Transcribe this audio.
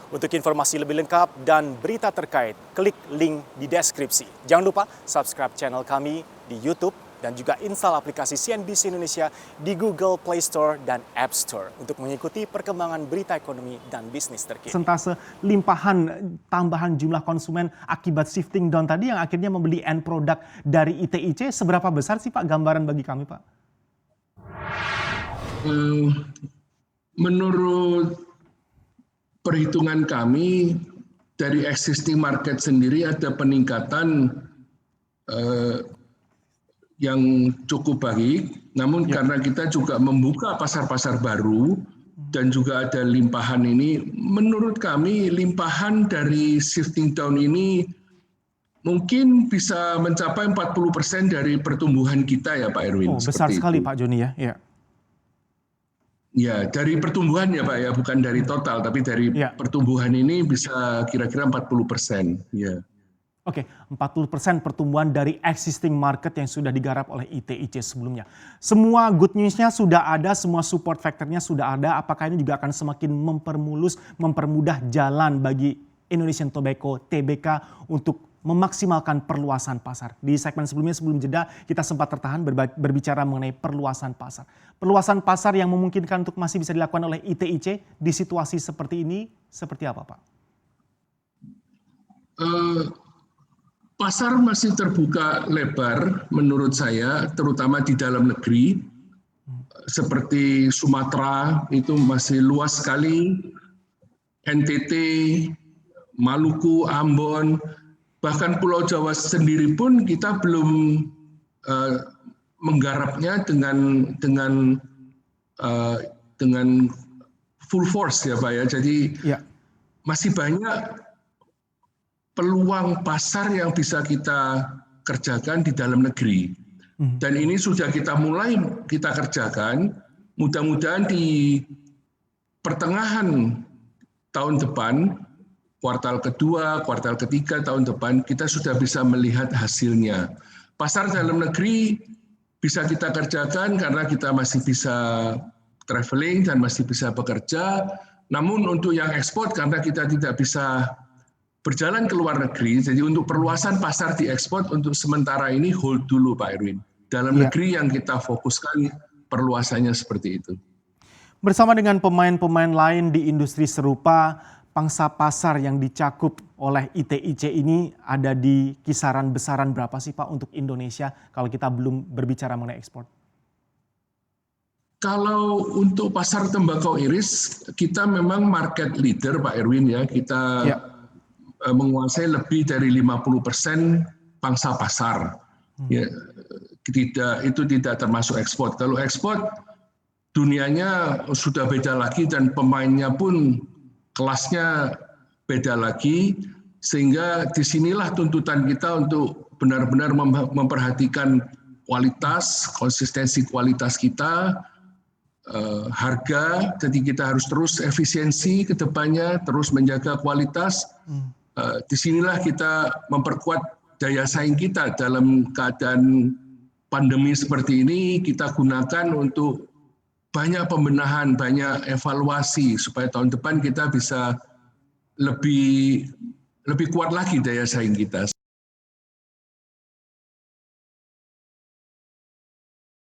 Untuk informasi lebih lengkap dan berita terkait, klik link di deskripsi. Jangan lupa subscribe channel kami di YouTube dan juga install aplikasi CNBC Indonesia di Google Play Store dan App Store untuk mengikuti perkembangan berita ekonomi dan bisnis terkini. Persentase limpahan tambahan jumlah konsumen akibat shifting down tadi yang akhirnya membeli end product dari ITIC, seberapa besar sih Pak, gambaran bagi kami Pak? Menurut perhitungan kami, dari existing market sendiri ada peningkatan yang cukup baik, namun karena kita juga membuka pasar-pasar baru dan juga ada limpahan ini, menurut kami limpahan dari shifting down ini mungkin bisa mencapai 40% dari pertumbuhan kita ya Pak Erwin. Oh, besar sekali Pak Joni ya. Ya, dari pertumbuhan ya Pak ya, bukan dari total, tapi dari pertumbuhan ini bisa kira-kira 40%. Ya. Oke, 40% pertumbuhan dari existing market yang sudah digarap oleh ITIC sebelumnya. Semua good news-nya sudah ada, semua support factor-nya sudah ada. Apakah ini juga akan semakin mempermudah jalan bagi Indonesian Tobacco TBK untuk memaksimalkan perluasan pasar? Di segmen sebelumnya, sebelum jeda, kita sempat tertahan berbicara mengenai perluasan pasar. Perluasan pasar yang memungkinkan untuk masih bisa dilakukan oleh ITIC di situasi seperti ini, seperti apa Pak? Pasar masih terbuka lebar menurut saya, terutama di dalam negeri. Seperti Sumatera itu masih luas sekali, NTT, Maluku, Ambon, bahkan Pulau Jawa sendiri pun kita belum menggarapnya dengan full force ya Pak ya. Jadi masih banyak peluang pasar yang bisa kita kerjakan di dalam negeri. Dan ini sudah kita kerjakan. Mudah-mudahan di pertengahan tahun depan, kuartal kedua, kuartal ketiga tahun depan, kita sudah bisa melihat hasilnya. Pasar dalam negeri bisa kita kerjakan karena kita masih bisa traveling dan masih bisa bekerja. Namun untuk yang ekspor, karena kita tidak bisa berjalan ke luar negeri, jadi untuk perluasan pasar di ekspor untuk sementara ini hold dulu Pak Erwin. Dalam negeri yang kita fokuskan perluasannya seperti itu. Bersama dengan pemain-pemain lain di industri serupa, pangsa pasar yang dicakup oleh ITIC ini ada di kisaran besaran berapa sih Pak untuk Indonesia kalau kita belum berbicara mengenai ekspor? Kalau untuk pasar tembakau iris, kita memang market leader Pak Erwin ya. Kita menguasai lebih dari 50% pangsa pasar. Ya, itu tidak termasuk ekspor. Kalau ekspor, dunianya sudah beda lagi dan pemainnya pun kelasnya beda lagi, sehingga disinilah tuntutan kita untuk benar-benar memperhatikan kualitas, konsistensi kualitas kita, harga, jadi kita harus terus efisiensi ke depannya, terus menjaga kualitas. Disinilah kita memperkuat daya saing kita dalam keadaan pandemi seperti ini, kita gunakan untuk banyak pembenahan, banyak evaluasi supaya tahun depan kita bisa lebih kuat lagi daya saing kita.